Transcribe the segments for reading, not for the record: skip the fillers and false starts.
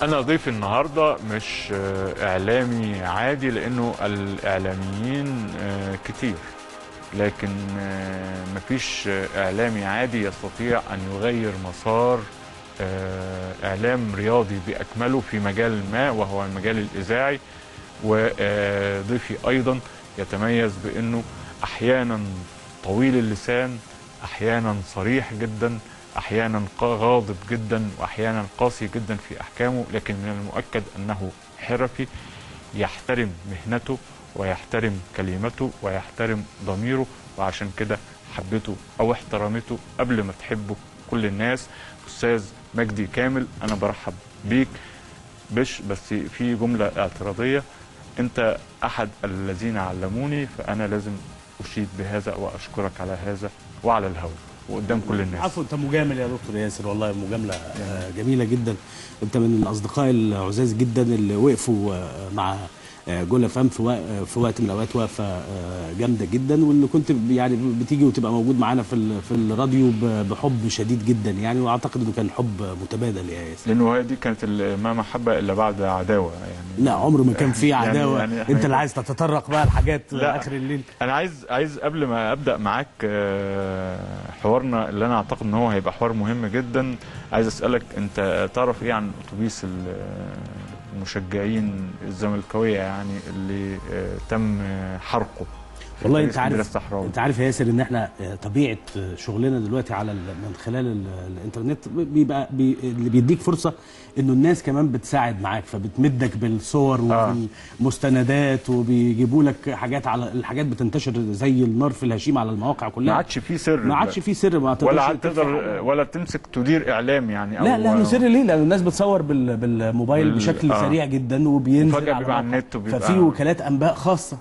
أنا ضيف النهاردة مش إعلامي عادي، لأنه الإعلاميين كتير، لكن مفيش إعلامي عادي يستطيع أن يغير مسار إعلام رياضي بأكمله في مجال ما، وهو المجال الإذاعي. وضيفي أيضا يتميز بأنه أحيانا طويل اللسان، أحيانا صريح جدا، أحيانا غاضب جدا، وأحيانا قاسي جدا في أحكامه، لكن من المؤكد أنه حرفي يحترم مهنته ويحترم كلمته ويحترم ضميره، وعشان كده حبيته أو احترمته قبل ما تحبه كل الناس. أستاذ مجدي كامل، أنا برحب بيك. بس في جملة اعتراضية، أنت أحد الذين علموني، فأنا لازم أشيد بهذا وأشكرك على هذا وعلى الهواء وقدام كل الناس. عفوا، انت مجامل يا دكتور ياسر، والله مجامله جميله جدا. انت من الاصدقاء العزاز جدا اللي وقفوا مع جول اف ام في وقت من الاوقات وقفه جامده جدا، واللي كنت يعني بتيجي وتبقى موجود معانا في الراديو بحب شديد جدا يعني، واعتقد انه كان حب متبادل يا ياسر. لانه هي دي كانت ما محبه الا بعد عداوه يعني. لا، عمره ما كان في عداوه. يعني انت اللي عايز تتطرق بقى لحاجات اخر الليل. انا عايز قبل ما ابدا معاك حوارنا اللي انا اعتقد ان هو هيبقى حوار مهم جدا، عايز اسالك انت تعرف ايه عن اتوبيس المشجعين الزملكاويه يعني اللي تم حرقه؟ والله انت عارف يا ياسر ان احنا طبيعه شغلنا دلوقتي من خلال الانترنت اللي بيديك فرصه انه الناس كمان بتساعد معاك، فبتمدك بالصور وبالمستندات، وبيجيبوا لك حاجات، على الحاجات بتنتشر زي النار في الهشيم على المواقع كلها. ما عادش في سر، ولا تقدر ولا تمسك تدير اعلام يعني. لا سر ليه؟ لان الناس بتصور بالموبايل بشكل سريع جدا، وبينزل فجأة بيبقى على النت، ففي وكالات انباء خاصه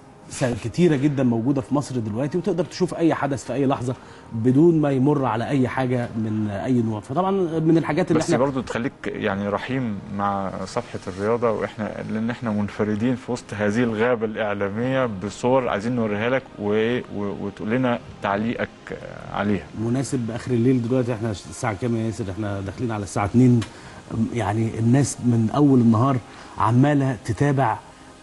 كتيرة جدا موجودة في مصر دلوقتي، وتقدر تشوف أي حدث في أي لحظة بدون ما يمر على أي حاجة من أي نوع. فطبعا من الحاجات اللي بس برضه تخليك يعني رحيم مع صفحة الرياضة، لأن احنا منفردين في وسط هذه الغابة الإعلامية بصور عايزين نوريها لك وتقول لنا تعليقك عليها. مناسب آخر الليل دلوقتي، احنا الساعة كام يا ياسر؟ احنا داخلين على الساعة 2. يعني الناس من أول النهار عمالة تتابع،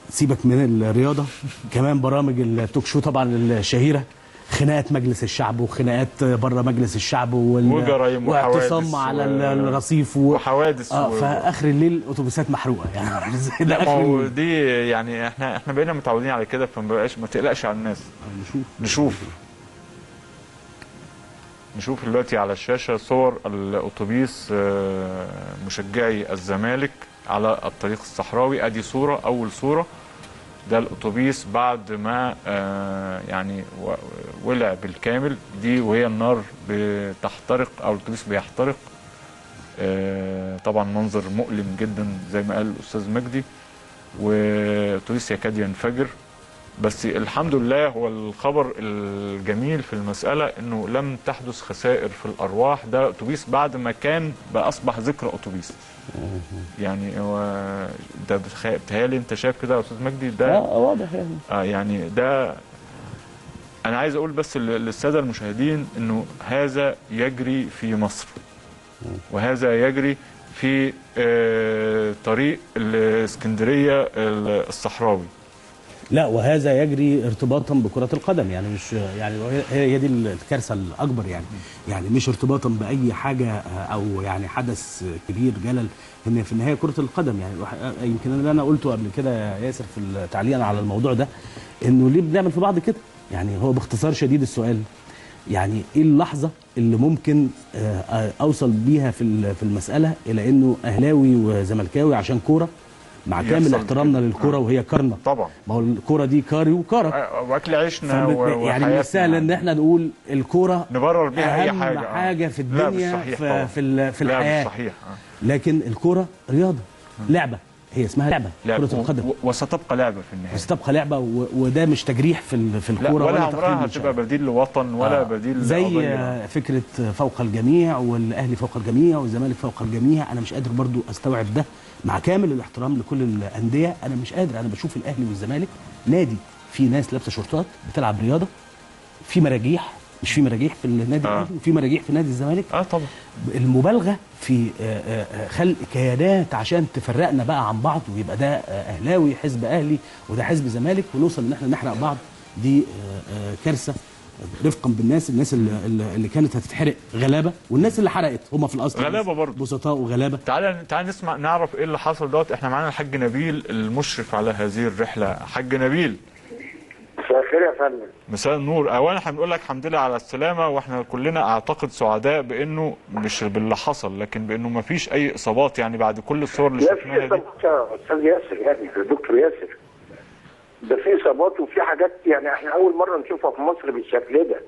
سيبك من الرياضه كمان برامج التوك شو طبعا الشهيره، خناقات مجلس الشعب وخناقات بره مجلس الشعب وجرايم واعتصام على الرصيف وحوادث فاخر الليل اتوبيسات محروقه يعني. لا، ما هو دي يعني احنا بقينا متعودين على كده، ما تقلقش على الناس. نشوف دلوقتي على الشاشه صور الاتوبيس مشجعي الزمالك على الطريق الصحراوي. ادي صوره، اول صوره، ده الاتوبيس بعد ما يعني ولع بالكامل، دي وهي النار بتحترق او الاتوبيس بيحترق. طبعا منظر مؤلم جدا زي ما قال الاستاذ مجدي، والاتوبيس يكاد ينفجر. بس الحمد لله، هو الخبر الجميل في المساله انه لم تحدث خسائر في الارواح. ده اتوبيس بعد ما كان اصبح ذكرى اتوبيس يعني. هو ده بتهيألي انت شايف كده يا استاذ مجدي؟ ده واضح يعني. يعني ده انا عايز اقول بس للساده المشاهدين انه هذا يجري في مصر، وهذا يجري في طريق الاسكندريه الصحراوي. لا، وهذا يجري ارتباطا بكرة القدم يعني، مش يعني هي دي الكارثة الأكبر يعني مش ارتباطا بأي حاجة أو يعني حدث كبير جلل، إن في النهاية كرة القدم يعني. يمكن اللي أنا قلته قبل كده يا ياسر في تعليقا على الموضوع ده، إنه ليه بنعمل في بعض كده يعني. هو باختصار شديد السؤال يعني إيه اللحظة اللي ممكن أوصل بيها في المسألة إلى إنه أهلاوي وزملكاوي عشان كورة، مع كامل احترامنا للكوره وهي كارنا طبعا، ما هو الكوره دي كاري وكاره واكل عيشنا يعني من السهل ان احنا نقول الكوره نبرر بيها اي حاجه اهم حاجه في الدنيا في الحياه. صحيح. لكن الكوره رياضه، لعبه، هي اسمها لعبه كره القدم، وستبقى لعبه في النهايه، وستبقى لعبه، وده مش تجريح في الكوره ولا عمرها هتبقى بديل لوطن ولا بديل زي فكره فوق الجميع، والاهلي فوق الجميع والزمالك فوق الجميع. انا مش قادر برضو استوعب ده، مع كامل الاحترام لكل الانديه. انا مش قادر، انا بشوف الاهلي والزمالك نادي فيه ناس لابسه شورتات بتلعب رياضه، في مراجيح مش في مراجيح في النادي الاهلي وفي مراجيح في نادي الزمالك. طبعا. المبالغه في خلق كيانات عشان تفرقنا بقى عن بعض، ويبقى ده اهلاوي حزب اهلي وده حزب زمالك، ونوصل ان احنا نحرق بعض، دي كارثه رفقا بالناس، الناس اللي كانت هتتحرق غلابه، والناس اللي حرقت هم في الاصل غلابه برضه، بسطاء وغلابه. تعال نسمع نعرف ايه اللي حصل دوت. احنا معانا الحاج نبيل المشرف على هذه الرحله. حاج نبيل، مساء الخير يا فندم. مساء النور. اولا احنا بنقول لك الحمد لله على السلامه، واحنا كلنا اعتقد سعداء بانه مش باللي حصل، لكن بانه ما فيش اي اصابات يعني بعد كل الصور اللي شفناها دي. يا استاذ ياسر، يعني يا دكتور ياسر، ده في اصابات وفي حاجات يعني احنا اول مره نشوفها في مصر بالشكل ده.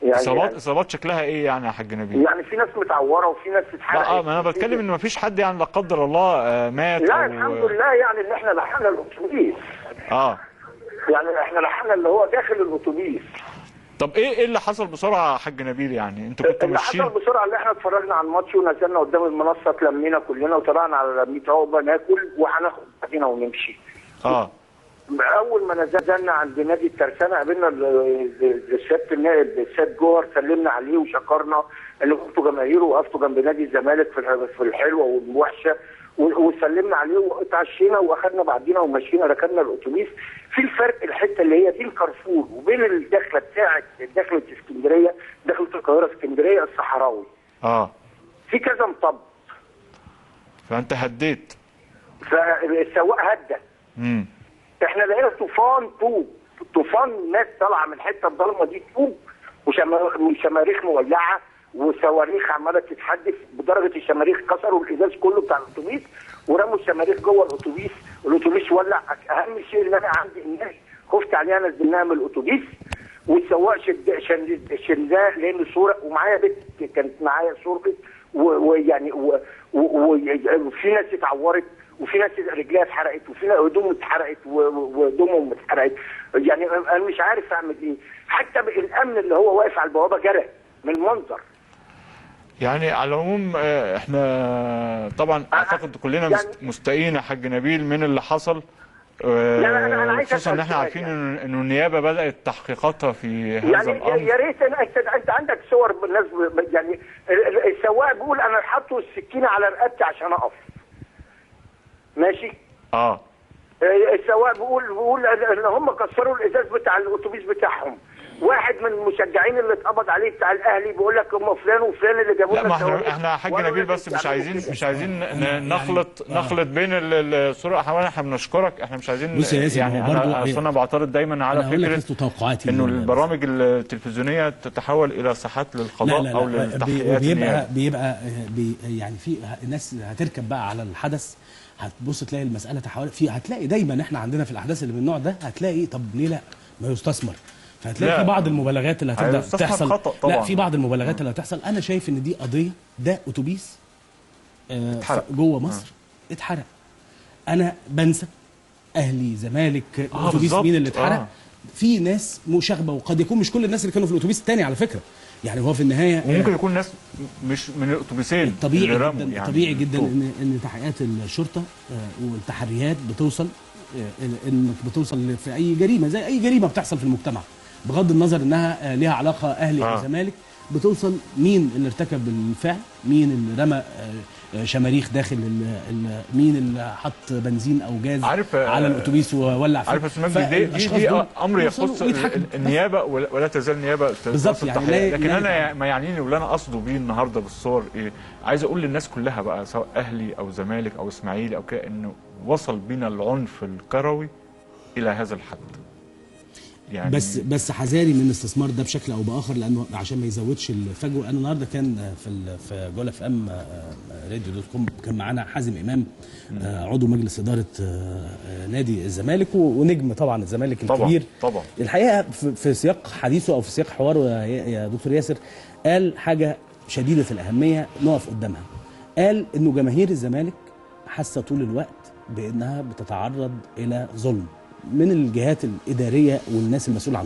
يعني اصابات شكلها ايه يعني يا حاج نبيل؟ يعني في ناس متعوره وفي ناس اتحرقت. ما انا بتكلم ان ما فيش حد يعني لا قدر الله مات. لا الحمد لله، يعني ان احنا لحقنا الاتوبيس. يعني احنا لحقنا اللي هو داخل الاتوبيس. طب ايه اللي حصل بسرعه يا حاج نبيل؟ يعني انتوا كنتوا ماشيين. اللي حصل بسرعه اللي احنا اتفرجنا على الماتش ونزلنا قدام المنصه، اتلمينا كلنا وطلعنا على 100 عقبه ناكل وهناخد بعدين ونمشي. اول ما نزلنا عند نادي الترسانه قابلنا السياده النائب السيد جوهر، سلمنا عليه وشكرنا ان كنتوا جماهير وقفتوا جنب نادي الزمالك في الحلوه والوحشه، وسلمنا عليه واتعشينا واخدنا بعدينا ومشينا ركبنا الاتوبيس. في الفرق الحته اللي هي دي الكارفور وبين الدخله بتاعت دخله اسكندريه، دخله القاهره اسكندريه الصحراوي. في كذا مطب. فانت هديت. فالسواق هدى. احنا لقينا طوفان ناس طالعه من الحته الضلمه دي، طوب وشماريخ مولعه وصواريخ عماله تتحدف، بدرجه الشماريخ كسروا الازاز كله بتاع الاتوبيس ورموا الشماريخ جوه الاتوبيس، الاتوبيس ولع. اهم شيء ان انا عندي الناس خفت عليها نزلناها من الاتوبيس، والسواق شداه لان صوره، ومعايا بنت كانت معايا صوره، ويعني وفي ناس اتعورت وفي ناس رجليها اتحرقت وفي ناس هدوم اتحرقت وهدومهم اتحرقت. يعني انا مش عارف اعمل ايه. حتى الامن اللي هو واقف على البوابه جرى من المنظر. يعني على العموم احنا طبعا اعتقد كلنا يعني مستائين يا حاج نبيل من اللي حصل. أنا خصوصا ان احنا عارفين انه النيابه بدات تحقيقاتها في هذا يعني الامر. يا ريت انت عندك صور بالناس، يعني السواق بيقول انا حاطوا السكينه على رقبتي عشان اقف. ماشي؟ السواق بيقول ان هم كسروا الازاز بتاع الاتوبيس بتاعهم. واحد من المشجعين اللي اتقبض عليه بتاع الاهلي بيقول لك هم فلان وفلان اللي جابوا لنا. لا، احنا يا حاج نبيل بس مش عايزين نخلط بين الصوره. احنا بنشكرك، احنا مش عايزين. بص يا ياسر، يعني انا بعترض دايما على فكره انه البرامج التلفزيونيه تتحول الى ساحات للقضاء. لا او للتحقيقات. بيبقى يعني في الناس هتركب بقى على الحدث، هتبص تلاقي المساله تحول هتلاقي دايما احنا عندنا في الاحداث اللي من النوع ده هتلاقي طب ليه لا ما يستثمر. فهتلاقي في بعض المبالغات اللي هتبدا تحصل. لا، في بعض المبالغات اللي هتحصل. انا شايف ان دي قضيه، ده اتوبيس جوه مصر اتحرق. انا بنسى اهلي زمالك اتوبيس مين اللي اتحرق. في ناس مشاغبه، وقد يكون مش كل الناس اللي كانوا في الاتوبيس الثاني على فكره. يعني هو في النهايه وممكن يكون ناس مش من الاتوبيسين. طبيعي جدا يعني طبيعي جدا ان تحقيقات الشرطه والتحريات بتوصل انك بتوصل في اي جريمه زي اي جريمه بتحصل في المجتمع، بغض النظر انها ليها علاقه اهلي او زمالك، بتوصل مين اللي ارتكب الفعل، مين اللي رمى شماريخ داخل مين اللي حط بنزين او جاز على الاتوبيس وولع فيه. عارف دي امر يخص النيابه ولا تزال النيابه بالظبط. يعني لكن انا ما يعنيني واللي انا قصده بيه النهارده بالصور ايه، عايز اقول للناس كلها بقى سواء اهلي او زمالك او اسماعيلي او كده، انه وصل بينا العنف الكروي الى هذا الحد. يعني بس حذاري من الاستثمار ده بشكل او باخر، لانه عشان ما يزودش الفجوه. انا النهارده كان في جوله في راديو.com كان معانا حازم امام، عضو مجلس اداره نادي الزمالك ونجم طبعا الزمالك الكبير. طبعا الحقيقه في سياق حديثه او في سياق حواره يا دكتور ياسر، قال حاجه شديده الاهميه نقف قدامها. قال انه جماهير الزمالك حاسه طول الوقت بانها بتتعرض الى ظلم من الجهات الاداريه والناس المسؤوله عن